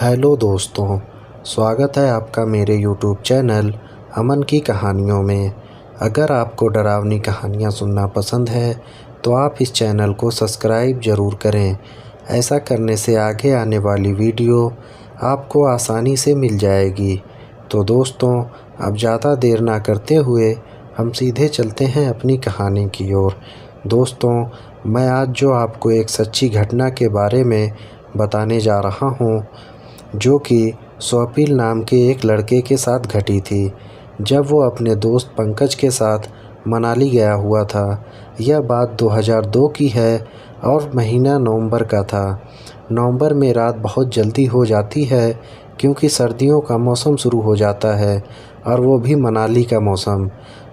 Hello दोस्तों, स्वागत है आपका मेरे यूट्यूब चैनल अमन की कहानियों में। अगर आपको डरावनी कहानियाँ सुनना पसंद है तो आप इस चैनल को सब्सक्राइब ज़रूर करें। ऐसा करने से आगे आने वाली वीडियो आपको आसानी से मिल जाएगी। तो दोस्तों, अब ज़्यादा देर ना करते हुए हम सीधे चलते हैं अपनी कहानी की ओर। दोस्तों, मैं आज जो आपको एक सच्ची घटना के बारे में बताने जा रहा हूँ, जो कि स्वप्निल नाम के एक लड़के के साथ घटी थी जब वो अपने दोस्त पंकज के साथ मनाली गया हुआ था। यह बात 2002 की है और महीना नवंबर का था। नवंबर में रात बहुत जल्दी हो जाती है क्योंकि सर्दियों का मौसम शुरू हो जाता है और वो भी मनाली का मौसम।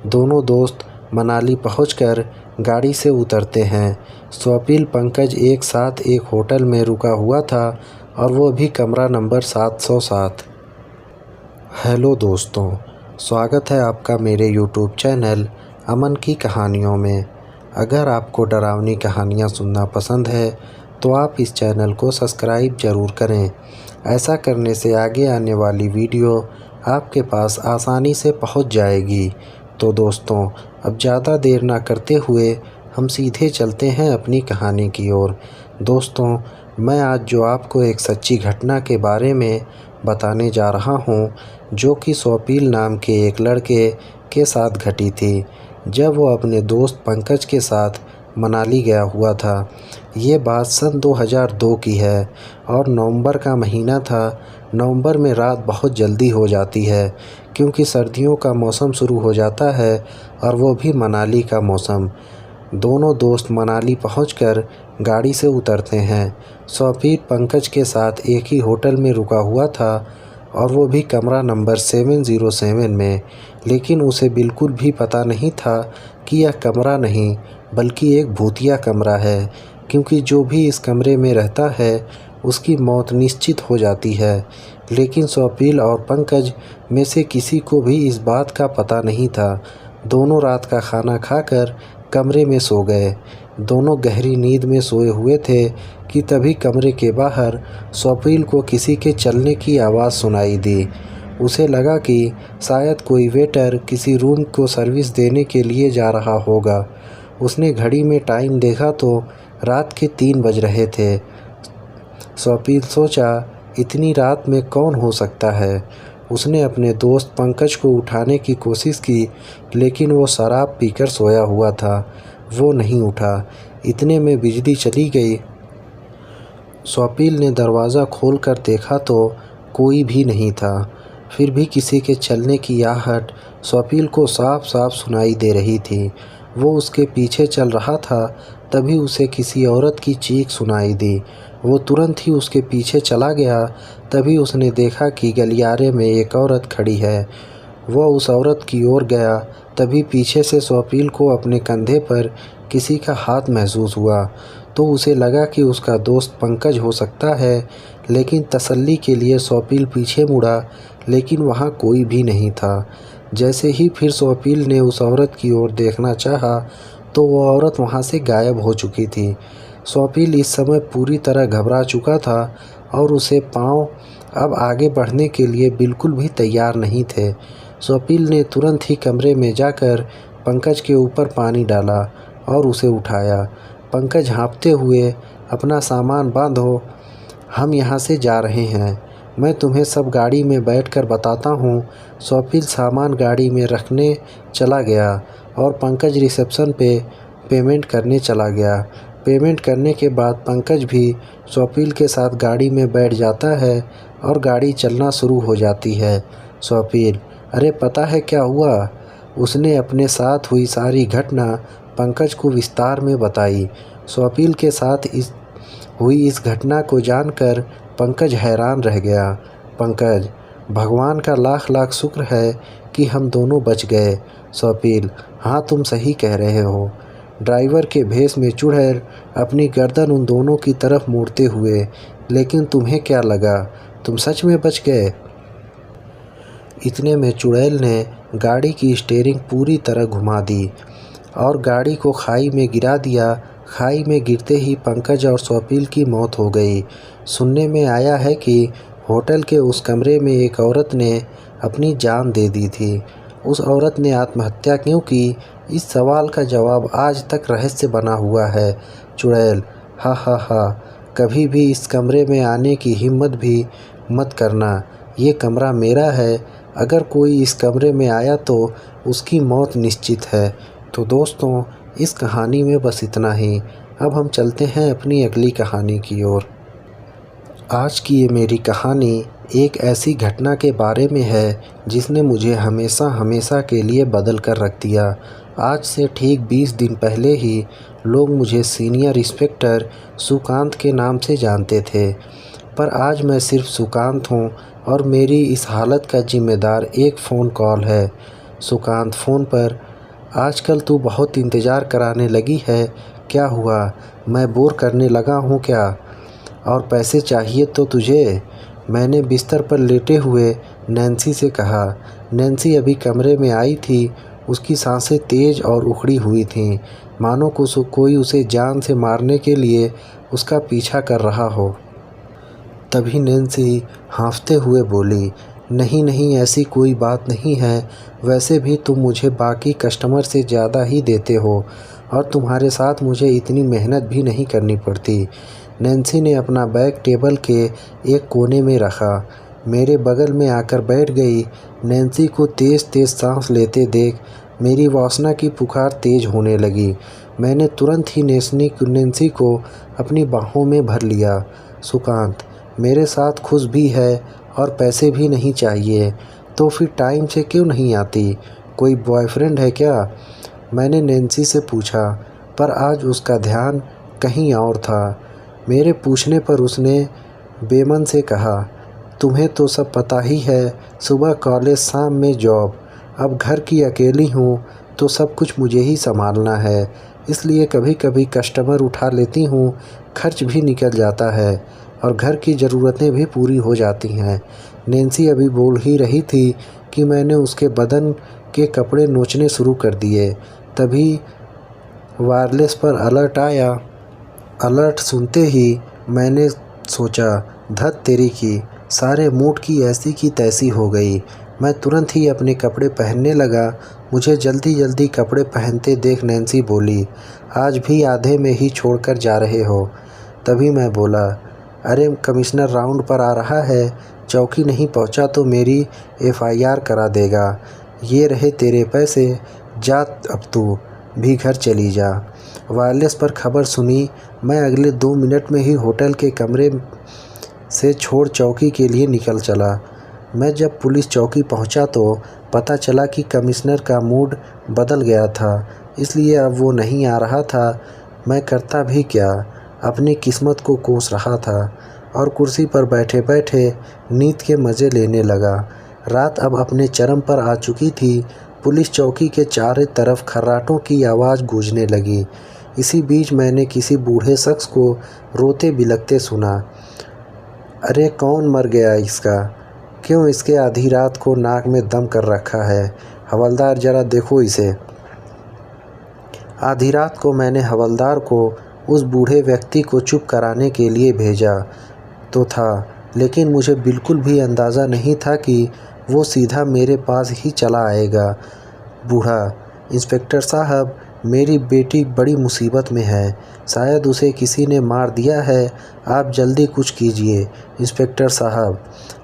दोनों दोस्त मनाली पहुंचकर गाड़ी से उतरते हैं। स्वप्निल पंकज एक साथ एक होटल में रुका हुआ था और वो भी कमरा नंबर 707। हेलो दोस्तों, स्वागत है आपका मेरे यूट्यूब चैनल अमन की कहानियों में। अगर आपको डरावनी कहानियाँ सुनना पसंद है तो आप इस चैनल को सब्सक्राइब ज़रूर करें। ऐसा करने से आगे आने वाली वीडियो आपके पास आसानी से पहुंच जाएगी। तो दोस्तों, अब ज़्यादा देर ना करते हुए हम सीधे चलते हैं अपनी कहानी की ओर। दोस्तों, मैं आज जो आपको एक सच्ची घटना के बारे में बताने जा रहा हूँ, जो कि स्वप्निल नाम के एक लड़के के साथ घटी थी जब वो अपने दोस्त पंकज के साथ मनाली गया हुआ था। ये बात सन 2002 की है और नवंबर का महीना था। नवंबर में रात बहुत जल्दी हो जाती है क्योंकि सर्दियों का मौसम शुरू हो जाता है और वो भी मनाली का मौसम। दोनों दोस्त मनाली पहुंचकर गाड़ी से उतरते हैं। स्वप्निल पंकज के साथ एक ही होटल में रुका हुआ था और वो भी कमरा नंबर 707 में। लेकिन उसे बिल्कुल भी पता नहीं था कि यह कमरा नहीं बल्कि एक भूतिया कमरा है, क्योंकि जो भी इस कमरे में रहता है उसकी मौत निश्चित हो जाती है। लेकिन स्वप्निल और पंकज में से किसी को भी इस बात का पता नहीं था। दोनों रात का खाना खाकर कमरे में सो गए। दोनों गहरी नींद में सोए हुए थे कि तभी कमरे के बाहर स्वप्निल को किसी के चलने की आवाज़ सुनाई दी। उसे लगा कि शायद कोई वेटर किसी रूम को सर्विस देने के लिए जा रहा होगा। उसने घड़ी में टाइम देखा तो रात के 3 बज रहे थे। स्वप्निल सोचा, इतनी रात में कौन हो सकता है। उसने अपने दोस्त पंकज को उठाने की कोशिश की, लेकिन वो शराब पीकर सोया हुआ था। वो नहीं उठा। इतने में बिजली चली गई। स्वप्निल ने दरवाज़ा खोलकर देखा तो कोई भी नहीं था। फिर भी किसी के चलने की आहट स्वप्निल को साफ साफ सुनाई दे रही थी। वो उसके पीछे चल रहा था, तभी उसे किसी औरत की चीख सुनाई दी। वो तुरंत ही उसके पीछे चला गया। तभी उसने देखा कि गलियारे में एक औरत खड़ी है। वह उस औरत की ओर गया, तभी पीछे से स्वप्निल को अपने कंधे पर किसी का हाथ महसूस हुआ। तो उसे लगा कि उसका दोस्त पंकज हो सकता है। लेकिन तसल्ली के लिए स्वप्निल पीछे मुड़ा, लेकिन वहाँ कोई भी नहीं था। जैसे ही फिर स्वप्निल ने उस औरत की ओर देखना चाहा तो वो औरत वहाँ से गायब हो चुकी थी। स्वप्निल इस समय पूरी तरह घबरा चुका था और उसे पाँव अब आगे बढ़ने के लिए बिल्कुल भी तैयार नहीं थे। स्वप्निल ने तुरंत ही कमरे में जाकर पंकज के ऊपर पानी डाला और उसे उठाया। पंकज हाँफते हुए, अपना सामान बांधो, हम यहाँ से जा रहे हैं। मैं तुम्हें सब गाड़ी में बैठकर बताता हूँ। स्वप्निल सामान गाड़ी में रखने चला गया और पंकज रिसेप्शन पे पेमेंट करने चला गया। पेमेंट करने के बाद पंकज भी स्वप्निल के साथ गाड़ी में बैठ जाता है और गाड़ी चलना शुरू हो जाती है। स्वप्निल, अरे पता है क्या हुआ? उसने अपने साथ हुई सारी घटना पंकज को विस्तार में बताई। स्वप्निल के साथ हुई इस घटना को जानकर पंकज हैरान रह गया। पंकज, भगवान का लाख लाख शुक्र है कि हम दोनों बच गए। स्वप्निल, हाँ तुम सही कह रहे हो। ड्राइवर के भेष में चुड़ैल अपनी गर्दन उन दोनों की तरफ मोड़ते हुए, लेकिन तुम्हें क्या लगा, तुम सच में बच गए? इतने में चुड़ैल ने गाड़ी की स्टीयरिंग पूरी तरह घुमा दी और गाड़ी को खाई में गिरा दिया। खाई में गिरते ही पंकज और स्वप्निल की मौत हो गई। सुनने में आया है कि होटल के उस कमरे में एक औरत ने अपनी जान दे दी थी। उस औरत ने आत्महत्या क्यों की, इस सवाल का जवाब आज तक रहस्य बना हुआ है। चुड़ैल, हा हा हा, कभी भी इस कमरे में आने की हिम्मत भी मत करना। ये कमरा मेरा है। अगर कोई इस कमरे में आया तो उसकी मौत निश्चित है। तो दोस्तों, इस कहानी में बस इतना ही। अब हम चलते हैं अपनी अगली कहानी की ओर। आज की ये मेरी कहानी एक ऐसी घटना के बारे में है जिसने मुझे हमेशा हमेशा के लिए बदल कर रख दिया। आज से ठीक 20 दिन पहले ही लोग मुझे सीनियर इंस्पेक्टर सुकांत के नाम से जानते थे, पर आज मैं सिर्फ सुकांत हूँ और मेरी इस हालत का जिम्मेदार एक फ़ोन कॉल है। सुकांत फ़ोन पर, आजकल तू बहुत इंतज़ार कराने लगी है, क्या हुआ? मैं बोर करने लगा हूँ क्या? और पैसे चाहिए तो तुझे? मैंने बिस्तर पर लेटे हुए नैन्सी से कहा। नैन्सी अभी कमरे में आई थी। उसकी सांसें तेज़ और उखड़ी हुई थीं, मानो कोई उसे जान से मारने के लिए उसका पीछा कर रहा हो। तभी नैन्सी हाँफते हुए बोली, नहीं नहीं, ऐसी कोई बात नहीं है। वैसे भी तुम मुझे बाकी कस्टमर से ज़्यादा ही देते हो और तुम्हारे साथ मुझे इतनी मेहनत भी नहीं करनी पड़ती। नैन्सी ने अपना बैग टेबल के एक कोने में रखा, मेरे बगल में आकर बैठ गई। नैन्सी को तेज़ तेज़ सांस लेते देख मेरी वासना की पुकार तेज़ होने लगी। मैंने तुरंत ही नैन्सी को अपनी बाहों में भर लिया। सुकांत, मेरे साथ खुश भी है और पैसे भी नहीं चाहिए, तो फिर टाइम से क्यों नहीं आती? कोई बॉयफ्रेंड है क्या? मैंने नैन्सी से पूछा, पर आज उसका ध्यान कहीं और था। मेरे पूछने पर उसने बेमन से कहा, तुम्हें तो सब पता ही है, सुबह कॉलेज, शाम में जॉब। अब घर की अकेली हूँ तो सब कुछ मुझे ही संभालना है, इसलिए कभी कभी कस्टमर उठा लेती हूँ। खर्च भी निकल जाता है और घर की ज़रूरतें भी पूरी हो जाती हैं। नैन्सी अभी बोल ही रही थी कि मैंने उसके बदन के कपड़े नोचने शुरू कर दिए। तभी वायरलेस पर अलर्ट आया। अलर्ट सुनते ही मैंने सोचा, धत तेरी की, सारे मूड की ऐसी की तैसी हो गई। मैं तुरंत ही अपने कपड़े पहनने लगा। मुझे जल्दी जल्दी कपड़े पहनते देख नैन्सी बोली, आज भी आधे में ही छोड़कर जा रहे हो? तभी मैं बोला, अरे कमिश्नर राउंड पर आ रहा है, चौकी नहीं पहुंचा तो मेरी FIR करा देगा। ये रहे तेरे पैसे, जा अब तू भी घर चली जा। वायरलेस पर खबर सुनी मैं अगले 2 मिनट में ही होटल के कमरे से छोड़ चौकी के लिए निकल चला। मैं जब पुलिस चौकी पहुंचा तो पता चला कि कमिश्नर का मूड बदल गया था, इसलिए अब वो नहीं आ रहा था। मैं करता भी क्या, अपनी किस्मत को कोस रहा था और कुर्सी पर बैठे बैठे नींद के मज़े लेने लगा। रात अब अपने चरम पर आ चुकी थी। पुलिस चौकी के चारों तरफ खर्राटों की आवाज़ गूंजने लगी। इसी बीच मैंने किसी बूढ़े शख्स को रोते बिलखते सुना। अरे कौन मर गया इसका? क्यों इसके आधी रात को नाक में दम कर रखा है? हवलदार ज़रा देखो इसे। आधी रात को मैंने हवलदार को उस बूढ़े व्यक्ति को चुप कराने के लिए भेजा तो था, लेकिन मुझे बिल्कुल भी अंदाज़ा नहीं था कि वो सीधा मेरे पास ही चला आएगा। बूढ़ा, इंस्पेक्टर साहब, मेरी बेटी बड़ी मुसीबत में है, शायद उसे किसी ने मार दिया है, आप जल्दी कुछ कीजिए। इंस्पेक्टर साहब,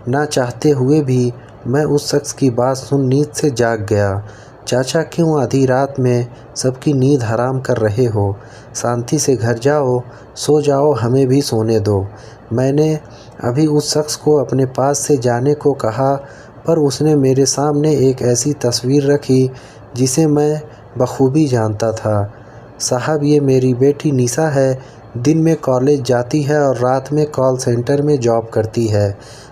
ना चाहते हुए भी मैं उस शख्स की बात सुन नींद से जाग गया। चाचा, क्यों आधी रात में सबकी नींद हराम कर रहे हो? शांति से घर जाओ, सो जाओ, हमें भी सोने दो। मैंने अभी उस शख्स को अपने पास से जाने को कहा, पर उसने मेरे सामने एक ऐसी तस्वीर रखी जिसे मैं बखूबी जानता था। साहब, ये मेरी बेटी निशा है। दिन में कॉलेज जाती है और रात में कॉल सेंटर में जॉब करती है।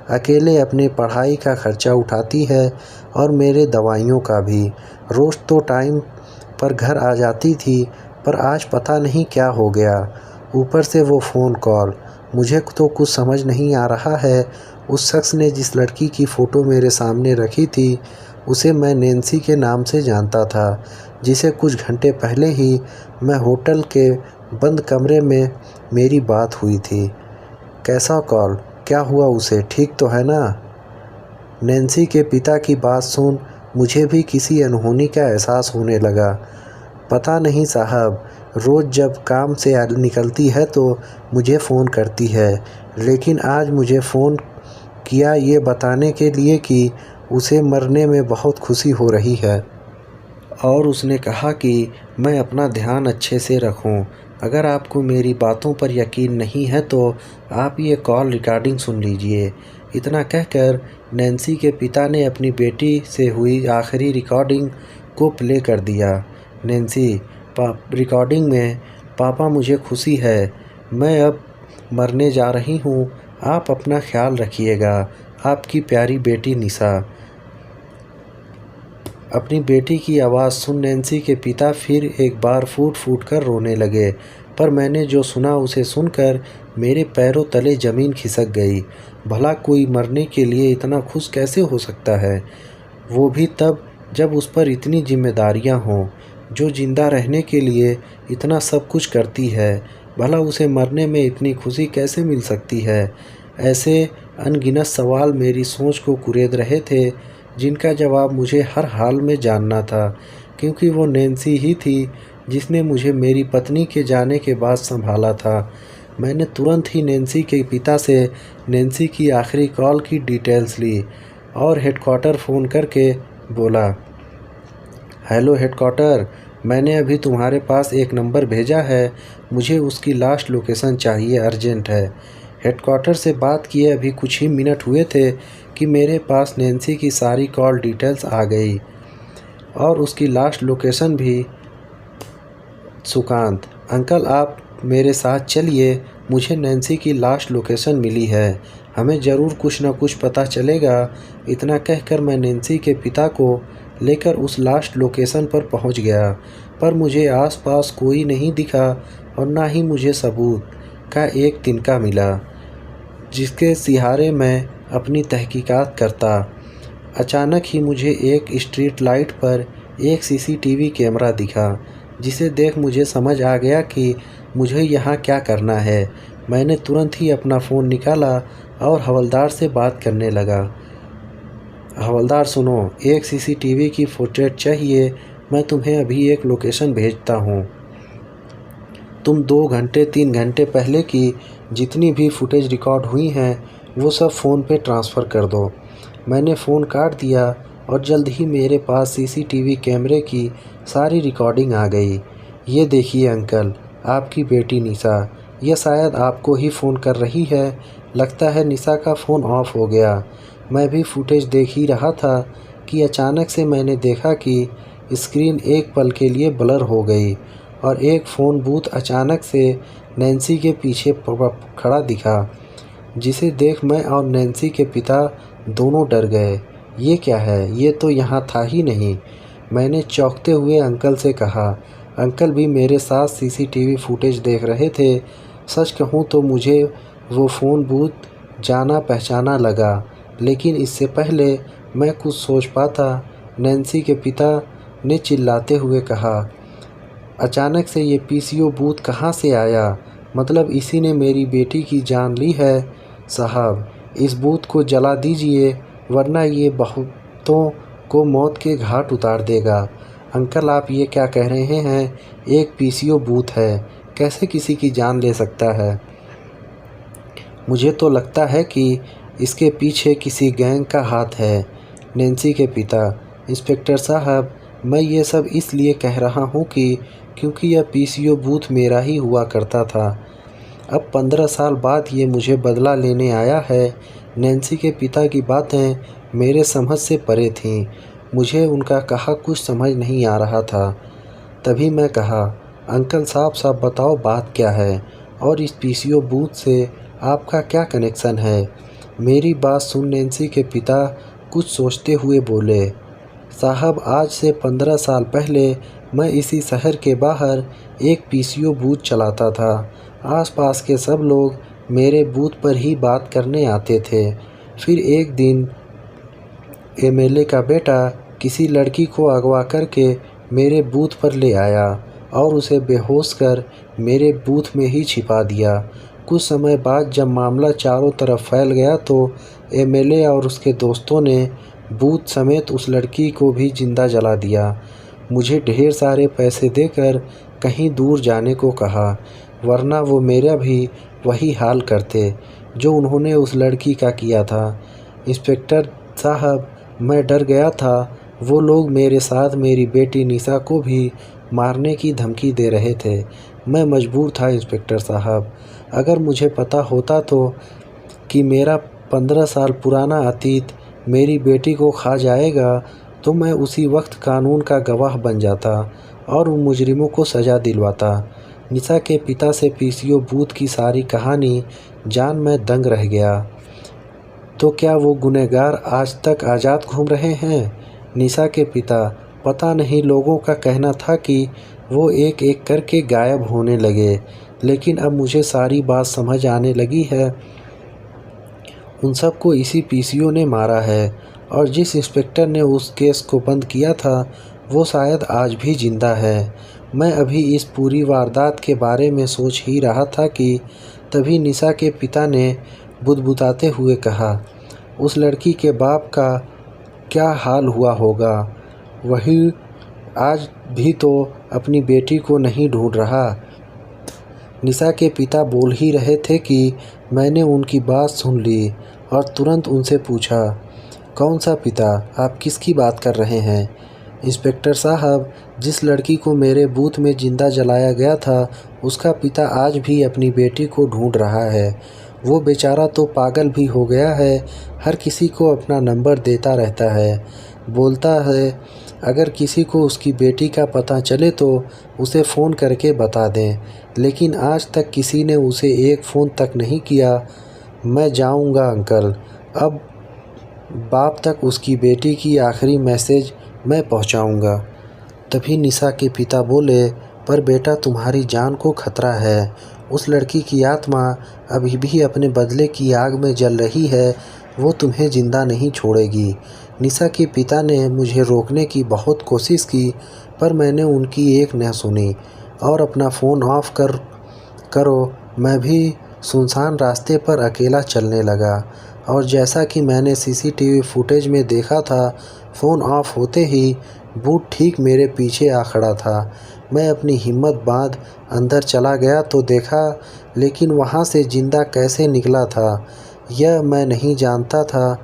अकेले अपने पढ़ाई का खर्चा उठाती है और मेरे दवाइयों का भी। रोज़ तो टाइम पर घर आ जाती थी, पर आज पता नहीं क्या हो गया। ऊपर से वो फ़ोन कॉल, मुझे तो कुछ समझ नहीं आ रहा है। उस शख्स ने जिस लड़की की फ़ोटो मेरे सामने रखी थी, उसे मैं नैन्सी के नाम से जानता था, जिसे कुछ घंटे पहले ही मैं होटल के बंद कमरे में मेरी बात हुई थी। कैसा कॉल? क्या हुआ उसे, ठीक तो है ना? नैन्सी के पिता की बात सुन मुझे भी किसी अनहोनी का एहसास होने लगा। पता नहीं साहब, रोज़ जब काम से निकलती है तो मुझे फ़ोन करती है, लेकिन आज मुझे फ़ोन किया ये बताने के लिए कि उसे मरने में बहुत खुशी हो रही है और उसने कहा कि मैं अपना ध्यान अच्छे से रखूं। अगर आपको मेरी बातों पर यकीन नहीं है तो आप ये कॉल रिकॉर्डिंग सुन लीजिए। इतना कहकर नैन्सी के पिता ने अपनी बेटी से हुई आखिरी रिकॉर्डिंग को प्ले कर दिया। नैन्सी, रिकॉर्डिंग में, पापा मुझे खुशी है, मैं अब मरने जा रही हूँ, आप अपना ख्याल रखिएगा। आपकी प्यारी बेटी निशा। अपनी बेटी की आवाज़ सुन नैन्सी के पिता फिर एक बार फूट फूट कर रोने लगे, पर मैंने जो सुना उसे सुनकर मेरे पैरों तले ज़मीन खिसक गई। भला कोई मरने के लिए इतना खुश कैसे हो सकता है, वो भी तब जब उस पर इतनी जिम्मेदारियां हों, जो ज़िंदा रहने के लिए इतना सब कुछ करती है। भला उसे मरने में इतनी खुशी कैसे मिल सकती है? ऐसे अनगिनत सवाल मेरी सोच को कुरेद रहे थे, जिनका जवाब मुझे हर हाल में जानना था, क्योंकि वो नैन्सी ही थी जिसने मुझे मेरी पत्नी के जाने के बाद संभाला था। मैंने तुरंत ही नैन्सी के पिता से नैन्सी की आखिरी कॉल की डिटेल्स ली और हेडक्वार्टर फ़ोन करके बोला, हेलो हेडक्वार्टर, मैंने अभी तुम्हारे पास एक नंबर भेजा है, मुझे उसकी लास्ट लोकेशन चाहिए, अर्जेंट है। हेडक्वार्टर से बात किए अभी कुछ ही मिनट हुए थे कि मेरे पास नैन्सी की सारी कॉल डिटेल्स आ गई और उसकी लास्ट लोकेशन भी। सुकांत अंकल, आप मेरे साथ चलिए, मुझे नैन्सी की लास्ट लोकेशन मिली है, हमें ज़रूर कुछ न कुछ पता चलेगा। इतना कहकर मैं नैन्सी के पिता को लेकर उस लास्ट लोकेशन पर पहुंच गया, पर मुझे आसपास कोई नहीं दिखा और ना ही मुझे सबूत का एक तिनका मिला जिसके सहारे मैं अपनी तहकीकात करता। अचानक ही मुझे एक स्ट्रीट लाइट पर एक सीसीटीवी कैमरा दिखा, जिसे देख मुझे समझ आ गया कि मुझे यहाँ क्या करना है। मैंने तुरंत ही अपना फ़ोन निकाला और हवलदार से बात करने लगा। हवलदार सुनो, एक सीसीटीवी की फुटेज चाहिए, मैं तुम्हें अभी एक लोकेशन भेजता हूँ। तुम 2 घंटे 3 घंटे पहले की जितनी भी फुटेज रिकॉर्ड हुई हैं वो सब फ़ोन पे ट्रांसफ़र कर दो। मैंने फ़ोन काट दिया और जल्द ही मेरे पास सीसीटीवी कैमरे की सारी रिकॉर्डिंग आ गई। ये देखिए अंकल, आपकी बेटी निशा, यह शायद आपको ही फ़ोन कर रही है। लगता है निशा का फ़ोन ऑफ हो गया। मैं भी फुटेज देख ही रहा था कि अचानक से मैंने देखा कि स्क्रीन एक पल के लिए ब्लर हो गई और एक फ़ोन बूथ अचानक से नैन्सी के पीछे खड़ा दिखा, जिसे देख मैं और नैन्सी के पिता दोनों डर गए। ये क्या है, ये तो यहाँ था ही नहीं। मैंने चौंकते हुए अंकल से कहा। अंकल भी मेरे साथ सीसीटीवी फुटेज देख रहे थे। सच कहूँ तो मुझे वो फ़ोन बूथ जाना पहचाना लगा, लेकिन इससे पहले मैं कुछ सोच पाता, नैन्सी के पिता ने चिल्लाते हुए कहा, अचानक से ये पीसीओ बूथ कहाँ से आया? मतलब इसी ने मेरी बेटी की जान ली है? साहब, इस बूथ को जला दीजिए, वरना ये बहुतों को मौत के घाट उतार देगा। अंकल, आप ये क्या कह रहे हैं? एक पीसीओ बूथ है, कैसे किसी की जान ले सकता है? मुझे तो लगता है कि इसके पीछे किसी गैंग का हाथ है। नैन्सी के पिता, इंस्पेक्टर साहब, मैं ये सब इसलिए कह रहा हूँ कि क्योंकि यह पीसीओ बूथ मेरा ही हुआ करता था। अब 15 साल बाद ये मुझे बदला लेने आया है। नैन्सी के पिता की बातें मेरे समझ से परे थीं। मुझे उनका कहा कुछ समझ नहीं आ रहा था। तभी मैं कहा, अंकल साहब साहब बताओ बात क्या है और इस पीसीओ बूथ से आपका क्या कनेक्शन है? मेरी बात सुन नैन्सी के पिता कुछ सोचते हुए बोले, साहब, आज से 15 साल पहले मैं इसी शहर के बाहर एक पीसीओ बूथ चलाता था। आसपास के सब लोग मेरे बूथ पर ही बात करने आते थे। फिर एक दिन एमएलए का बेटा किसी लड़की को अगवा करके मेरे बूथ पर ले आया और उसे बेहोश कर मेरे बूथ में ही छिपा दिया। कुछ समय बाद जब मामला चारों तरफ फैल गया तो एमएलए और उसके दोस्तों ने बूथ समेत उस लड़की को भी जिंदा जला दिया। मुझे ढेर सारे पैसे देकर कहीं दूर जाने को कहा, वरना वो मेरा भी वही हाल करते जो उन्होंने उस लड़की का किया था। इंस्पेक्टर साहब, मैं डर गया था। वो लोग मेरे साथ मेरी बेटी निशा को भी मारने की धमकी दे रहे थे। मैं मजबूर था इंस्पेक्टर साहब। अगर मुझे पता होता तो कि मेरा 15 साल पुराना अतीत मेरी बेटी को खा जाएगा, तो मैं उसी वक्त कानून का गवाह बन जाता और उन मुजरिमों को सज़ा दिलवाता। निशा के पिता से पीसीओ बूथ की सारी कहानी जान मैं दंग रह गया। तो क्या वो गुनहगार आज तक आज़ाद घूम रहे हैं? निशा के पिता, पता नहीं, लोगों का कहना था कि वो एक एक करके गायब होने लगे, लेकिन अब मुझे सारी बात समझ आने लगी है। उन सबको इसी पीसीओ ने मारा है और जिस इंस्पेक्टर ने उस केस को बंद किया था वो शायद आज भी जिंदा है। मैं अभी इस पूरी वारदात के बारे में सोच ही रहा था कि तभी निशा के पिता ने बुदबुदाते हुए कहा, उस लड़की के बाप का क्या हाल हुआ होगा? वही आज भी तो अपनी बेटी को नहीं ढूंढ रहा। निशा के पिता बोल ही रहे थे कि मैंने उनकी बात सुन ली और तुरंत उनसे पूछा, कौन सा पिता? आप किसकी बात कर रहे हैं? इंस्पेक्टर साहब, जिस लड़की को मेरे बूथ में जिंदा जलाया गया था उसका पिता आज भी अपनी बेटी को ढूंढ रहा है। वो बेचारा तो पागल भी हो गया है, हर किसी को अपना नंबर देता रहता है। बोलता है अगर किसी को उसकी बेटी का पता चले तो उसे फ़ोन करके बता दें, लेकिन आज तक किसी ने उसे एक फ़ोन तक नहीं किया। मैं जाऊंगा अंकल, अब बाप तक उसकी बेटी की आखिरी मैसेज मैं पहुंचाऊंगा। तभी निशा के पिता बोले, पर बेटा, तुम्हारी जान को खतरा है। उस लड़की की आत्मा अभी भी अपने बदले की आग में जल रही है, वो तुम्हें जिंदा नहीं छोड़ेगी। निशा के पिता ने मुझे रोकने की बहुत कोशिश की, पर मैंने उनकी एक न सुनी और अपना फ़ोन ऑफ करो मैं भी सुनसान रास्ते पर अकेला चलने लगा। और जैसा कि मैंने सीसीटीवी फुटेज में देखा था, फ़ोन ऑफ होते ही बूट ठीक मेरे पीछे आ खड़ा था। मैं अपनी हिम्मत बांध अंदर चला गया तो देखा, लेकिन वहाँ से जिंदा कैसे निकला था यह मैं नहीं जानता था।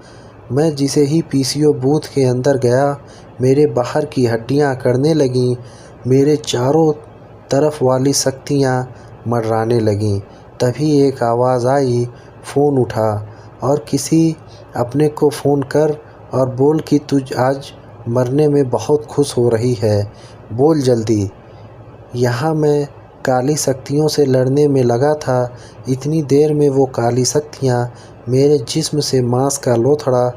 मैं जिसे ही पीसीओ बूथ के अंदर गया, मेरे बाहर की हड्डियाँ अकड़ने लगीं, मेरे चारों तरफ वाली शक्तियाँ मर्राने लगीं। तभी एक आवाज़ आई, फ़ोन उठा और किसी अपने को फ़ोन कर और बोल कि तुझ आज मरने में बहुत खुश हो रही है, बोल जल्दी। यहाँ मैं काली शक्तियों से लड़ने में लगा था, इतनी देर में वो काली शक्तियाँ मेरे जिस्म से मांस का लोथड़ा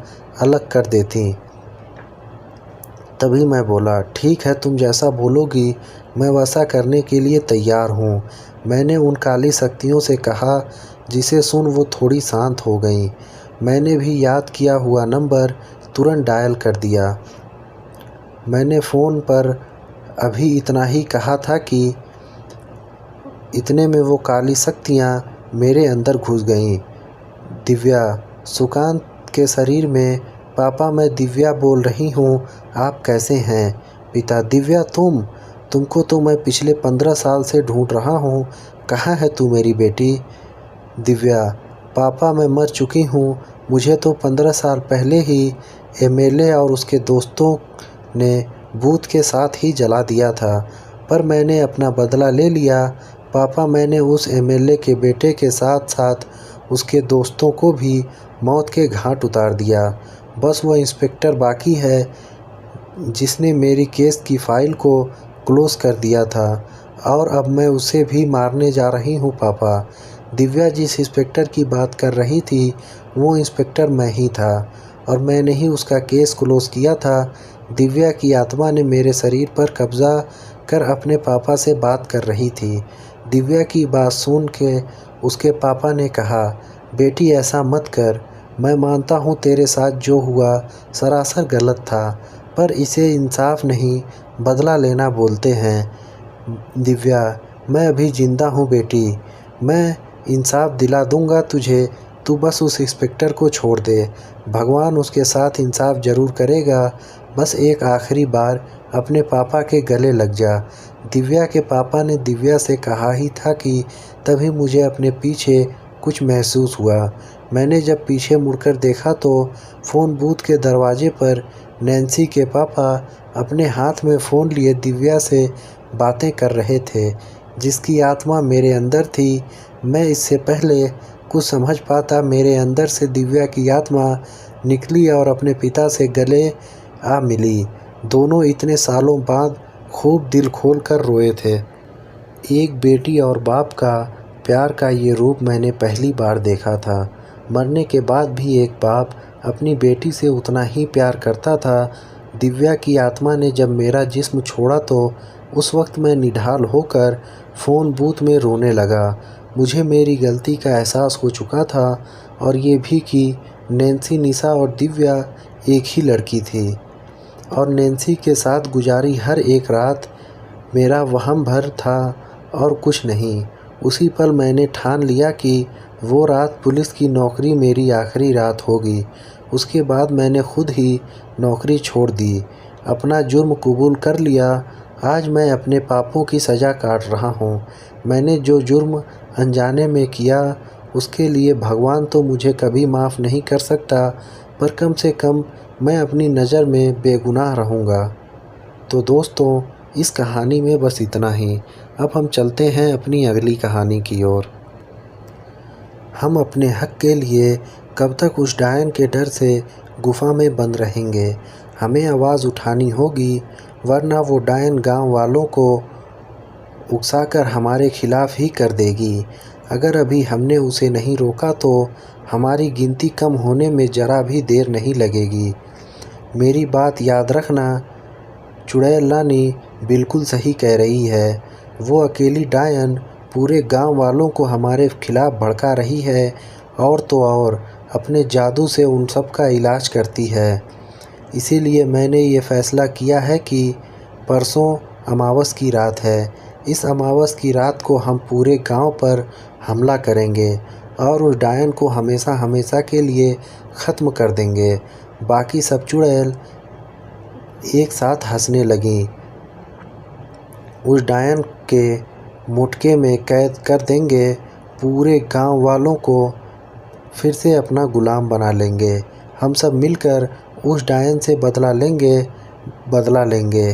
अलग कर देती। तभी मैं बोला, ठीक है, तुम जैसा बोलोगी मैं वैसा करने के लिए तैयार हूँ। मैंने उन काली शक्तियों से कहा, जिसे सुन वो थोड़ी शांत हो गईं। मैंने भी याद किया हुआ नंबर तुरंत डायल कर दिया। मैंने फ़ोन पर अभी इतना ही कहा था कि इतने में वो काली शक्तियाँ मेरे अंदर घुस गईं। दिव्या, सुकांत के शरीर में, पापा मैं दिव्या बोल रही हूँ, आप कैसे हैं? पिता, दिव्या तुमको तो मैं पिछले 15 साल से ढूंढ रहा हूँ, कहाँ है तू मेरी बेटी? दिव्या, पापा मैं मर चुकी हूँ, मुझे तो 15 साल पहले ही एमएलए और उसके दोस्तों ने बूथ के साथ ही जला दिया था, पर मैंने अपना बदला ले लिया। पापा, मैंने उस एमएलए के बेटे के साथ साथ उसके दोस्तों को भी मौत के घाट उतार दिया। बस वह इंस्पेक्टर बाकी है जिसने मेरी केस की फ़ाइल को क्लोज़ कर दिया था, और अब मैं उसे भी मारने जा रही हूँ पापा। दिव्या जिस इंस्पेक्टर की बात कर रही थी वो इंस्पेक्टर मैं ही था, और मैंने ही उसका केस क्लोज़ किया था। दिव्या की आत्मा ने मेरे शरीर पर कब्ज़ा कर अपने पापा से बात कर रही थी। दिव्या की बात सुन के उसके पापा ने कहा, बेटी ऐसा मत कर, मैं मानता हूँ तेरे साथ जो हुआ सरासर गलत था, पर इसे इंसाफ नहीं बदला लेना बोलते हैं। दिव्या, मैं अभी ज़िंदा हूँ बेटी, मैं इंसाफ दिला दूंगा तुझे, तू बस उस इंस्पेक्टर को छोड़ दे। भगवान उसके साथ इंसाफ ज़रूर करेगा। बस एक आखिरी बार अपने पापा के गले लग जा। दिव्या के पापा ने दिव्या से कहा ही था कि तभी मुझे अपने पीछे कुछ महसूस हुआ। मैंने जब पीछे मुड़कर देखा तो फ़ोन बूथ के दरवाजे पर नैन्सी के पापा अपने हाथ में फ़ोन लिए दिव्या से बातें कर रहे थे, जिसकी आत्मा मेरे अंदर थी। मैं इससे पहले कुछ समझ पाता, मेरे अंदर से दिव्या की आत्मा निकली और अपने पिता से गले आ मिली। दोनों इतने सालों बाद खूब दिल खोल कर रोए थे। एक बेटी और बाप का प्यार का ये रूप मैंने पहली बार देखा था। मरने के बाद भी एक बाप अपनी बेटी से उतना ही प्यार करता था। दिव्या की आत्मा ने जब मेरा जिस्म छोड़ा तो उस वक्त मैं निढाल होकर फ़ोन बूथ में रोने लगा। मुझे मेरी गलती का एहसास हो चुका था और ये भी कि नैन्सी, निशा और दिव्या एक ही लड़की थी और नैन्सी के साथ गुजारी हर एक रात मेरा वहम भर था और कुछ नहीं। उसी पल मैंने ठान लिया कि वो रात पुलिस की नौकरी मेरी आखिरी रात होगी। उसके बाद मैंने खुद ही नौकरी छोड़ दी, अपना जुर्म कबूल कर लिया। आज मैं अपने पापों की सज़ा काट रहा हूँ। मैंने जो जुर्म अनजाने में किया उसके लिए भगवान तो मुझे कभी माफ़ नहीं कर सकता, पर कम से कम मैं अपनी नज़र में बेगुनाह रहूँगा। तो दोस्तों, इस कहानी में बस इतना ही। अब हम चलते हैं अपनी अगली कहानी की ओर। हम अपने हक के लिए कब तक उस डायन के डर से गुफा में बंद रहेंगे? हमें आवाज़ उठानी होगी, वरना वो डायन गांव वालों को उकसाकर हमारे खिलाफ़ ही कर देगी। अगर अभी हमने उसे नहीं रोका तो हमारी गिनती कम होने में ज़रा भी देर नहीं लगेगी। मेरी बात याद रखना, चुड़ैल रानी बिल्कुल सही कह रही है। वो अकेली डायन पूरे गांव वालों को हमारे खिलाफ़ भड़का रही है और तो और अपने जादू से उन सब का इलाज करती है। इसीलिए मैंने ये फ़ैसला किया है कि परसों अमावस की रात है। इस अमावस की रात को हम पूरे गांव पर हमला करेंगे और उस डायन को हमेशा हमेशा के लिए ख़त्म कर देंगे। बाकी सब चुड़ैल एक साथ हंसने लगीं। उस डायन के मुटके में कैद कर देंगे, पूरे गांव वालों को फिर से अपना गुलाम बना लेंगे। हम सब मिलकर उस डायन से बदला लेंगे।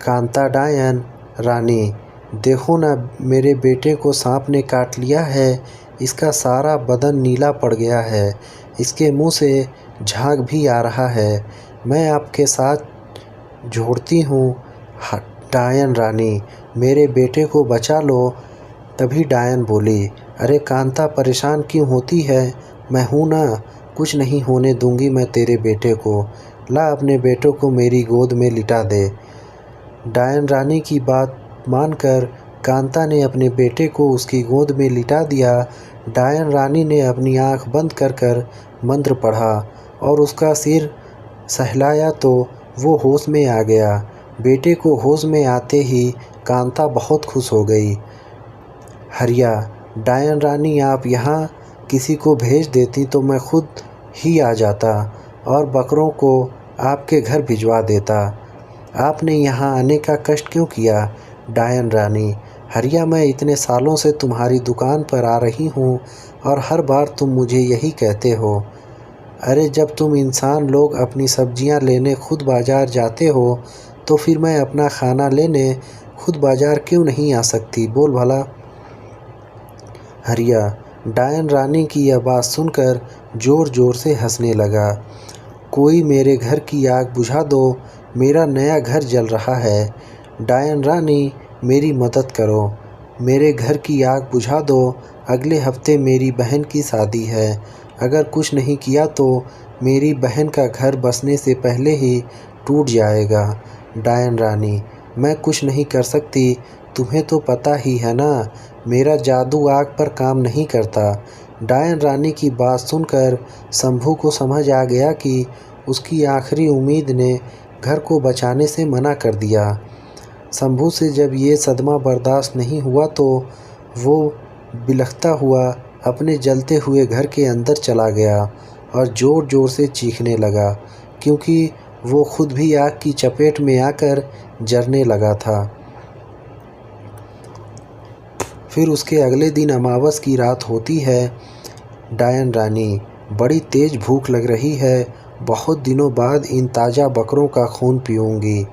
कांता डायन रानी, देखो ना, मेरे बेटे को सांप ने काट लिया है। इसका सारा बदन नीला पड़ गया है, इसके मुंह से झाग भी आ रहा है। मैं आपके साथ जोड़ती हूँ डायन रानी, मेरे बेटे को बचा लो। तभी डायन बोली, अरे कांता, परेशान क्यों होती है? मैं हूँ ना, कुछ नहीं होने दूंगी मैं तेरे बेटे को। ला अपने बेटों को मेरी गोद में लिटा दे। डायन रानी की बात मानकर कांता ने अपने बेटे को उसकी गोद में लिटा दिया। डायन रानी ने अपनी आंख बंद कर मंत्र पढ़ा और उसका सिर सहलाया तो वो होश में आ गया। बेटे को होश में आते ही कांता बहुत खुश हो गई। हरिया, डायन रानी, आप यहाँ किसी को भेज देती तो मैं खुद ही आ जाता और बकरों को आपके घर भिजवा देता। आपने यहाँ आने का कष्ट क्यों किया? डायन रानी, हरिया, मैं इतने सालों से तुम्हारी दुकान पर आ रही हूँ और हर बार तुम मुझे यही कहते हो। अरे जब तुम इंसान लोग अपनी सब्जियाँ लेने खुद बाज़ार जाते हो तो फिर मैं अपना खाना लेने खुद बाज़ार क्यों नहीं आ सकती? बोल भला। हरिया डायन रानी की यह बात सुनकर ज़ोर ज़ोर से हंसने लगा। कोई मेरे घर की आग बुझा दो, मेरा नया घर जल रहा है। डायन रानी, मेरी मदद करो, मेरे घर की आग बुझा दो। अगले हफ्ते मेरी बहन की शादी है। अगर कुछ नहीं किया तो मेरी बहन का घर बसने से पहले ही टूट जाएगा। डायन रानी, मैं कुछ नहीं कर सकती, तुम्हें तो पता ही है ना, मेरा जादू आग पर काम नहीं करता। डायन रानी की बात सुनकर शंभू को समझ आ गया कि उसकी आखिरी उम्मीद ने घर को बचाने से मना कर दिया। शंभू से जब ये सदमा बर्दाश्त नहीं हुआ तो वो बिलखता हुआ अपने जलते हुए घर के अंदर चला गया और ज़ोर ज़ोर से चीखने लगा, क्योंकि वो खुद भी आग की चपेट में आकर जलने लगा था। फिर उसके अगले दिन अमावस की रात होती है। डायन रानी, बड़ी तेज़ भूख लग रही है, बहुत दिनों बाद इन ताज़ा बकरों का खून पीऊँगी,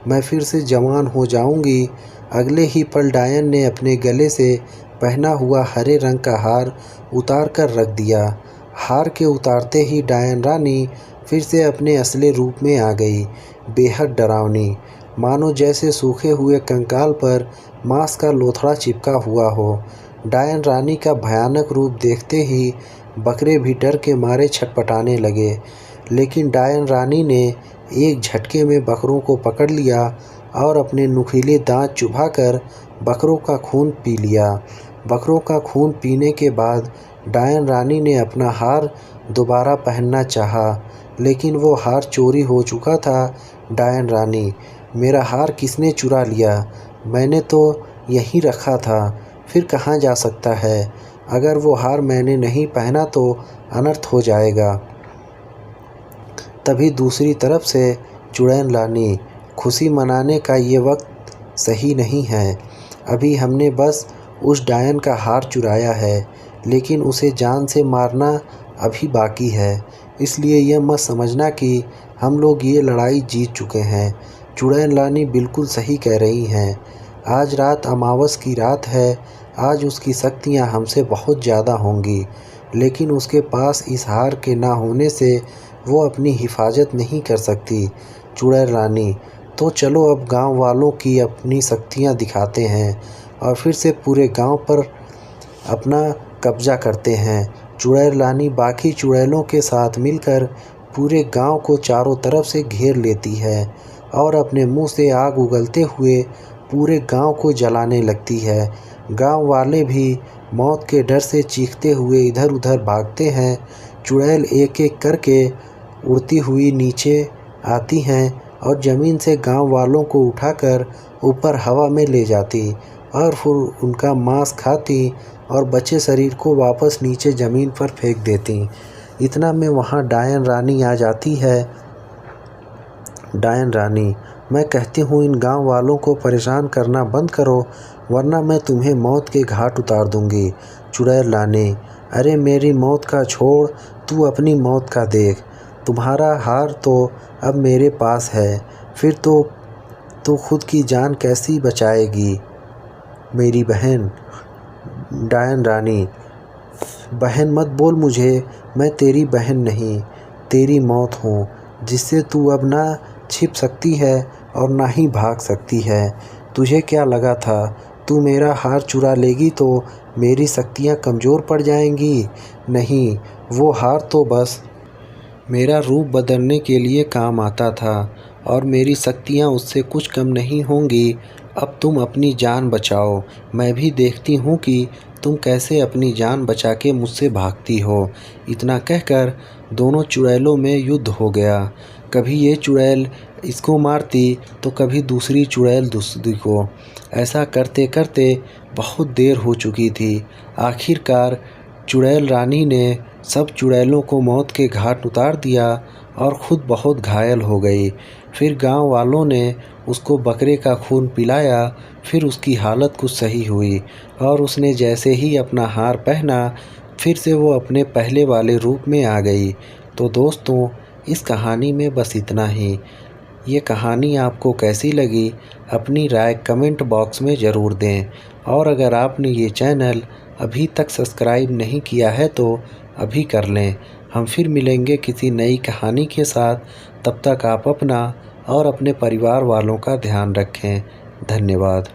मैं फिर से जवान हो जाऊँगी। अगले ही पल डायन ने अपने गले से पहना हुआ हरे रंग का हार उतार कर रख दिया। हार के उतारते ही डायन रानी फिर से अपने असली रूप में आ गई, बेहद डरावनी, मानो जैसे सूखे हुए कंकाल पर मांस का लोथड़ा चिपका हुआ हो। डायन रानी का भयानक रूप देखते ही बकरे भी डर के मारे छटपटाने लगे, लेकिन डायन रानी ने एक झटके में बकरों को पकड़ लिया और अपने नुकीले दांत चुभाकर बकरों का खून पी लिया। बकरों का खून पीने के बाद डायन रानी ने अपना हार दोबारा पहनना चाहा, लेकिन वो हार चोरी हो चुका था। डायन रानी, मेरा हार किसने चुरा लिया? मैंने तो यहीं रखा था, फिर कहाँ जा सकता है? अगर वो हार मैंने नहीं पहना तो अनर्थ हो जाएगा। तभी दूसरी तरफ से चुड़ैल रानी, खुशी मनाने का ये वक्त सही नहीं है। अभी हमने बस उस डायन का हार चुराया है, लेकिन उसे जान से मारना अभी बाकी है, इसलिए यह मत समझना कि हम लोग ये लड़ाई जीत चुके हैं। चुड़ैल रानी बिल्कुल सही कह रही हैं। आज रात अमावस की रात है, आज उसकी शक्तियाँ हमसे बहुत ज़्यादा होंगी, लेकिन उसके पास इस हार के ना होने से वो अपनी हिफाजत नहीं कर सकती। चुड़ैल रानी, तो चलो अब गांव वालों की अपनी शक्तियाँ दिखाते हैं और फिर से पूरे गांव पर अपना कब्जा करते हैं। चुड़ैल रानी बाकी चुड़ैलों के साथ मिलकर पूरे गांव को चारों तरफ से घेर लेती है और अपने मुंह से आग उगलते हुए पूरे गांव को जलाने लगती है। गांव वाले भी मौत के डर से चीखते हुए इधर उधर भागते हैं। चुड़ैल एक एक करके उड़ती हुई नीचे आती हैं और ज़मीन से गांव वालों को उठाकर ऊपर हवा में ले जाती और फिर उनका मांस खाती और बचे शरीर को वापस नीचे ज़मीन पर फेंक देती। इतना में वहाँ डायन रानी आ जाती है। डायन रानी, मैं कहती हूँ इन गांव वालों को परेशान करना बंद करो, वरना मैं तुम्हें मौत के घाट उतार दूँगी। चुड़ैल रानी, अरे मेरी मौत का छोड़, तू अपनी मौत का देख। तुम्हारा हार तो अब मेरे पास है, फिर तो खुद की जान कैसी बचाएगी मेरी बहन? डायन रानी, बहन मत बोल मुझे, मैं तेरी बहन नहीं, तेरी मौत हूँ, जिससे तू अब ना छिप सकती है और ना ही भाग सकती है। तुझे क्या लगा था तू मेरा हार चुरा लेगी तो मेरी शक्तियाँ कमज़ोर पड़ जाएंगी? नहीं, वो हार तो बस मेरा रूप बदलने के लिए काम आता था और मेरी शक्तियाँ उससे कुछ कम नहीं होंगी। अब तुम अपनी जान बचाओ, मैं भी देखती हूँ कि तुम कैसे अपनी जान बचा के मुझसे भागती हो। इतना कहकर दोनों चुड़ैलों में युद्ध हो गया। कभी ये चुड़ैल इसको मारती तो कभी दूसरी चुड़ैल दूसरी को। ऐसा करते करते बहुत देर हो चुकी थी। आखिरकार चुड़ैल रानी ने सब चुड़ैलों को मौत के घाट उतार दिया और ख़ुद बहुत घायल हो गई। फिर गांव वालों ने उसको बकरे का खून पिलाया। फिर उसकी हालत कुछ सही हुई और उसने जैसे ही अपना हार पहना, फिर से वो अपने पहले वाले रूप में आ गई। तो दोस्तों, इस कहानी में बस इतना ही। ये कहानी आपको कैसी लगी, अपनी राय कमेंट बॉक्स में ज़रूर दें। और अगर आपने ये चैनल अभी तक सब्सक्राइब नहीं किया है तो अभी कर लें। हम फिर मिलेंगे किसी नई कहानी के साथ। तब तक आप अपना और अपने परिवार वालों का ध्यान रखें। धन्यवाद।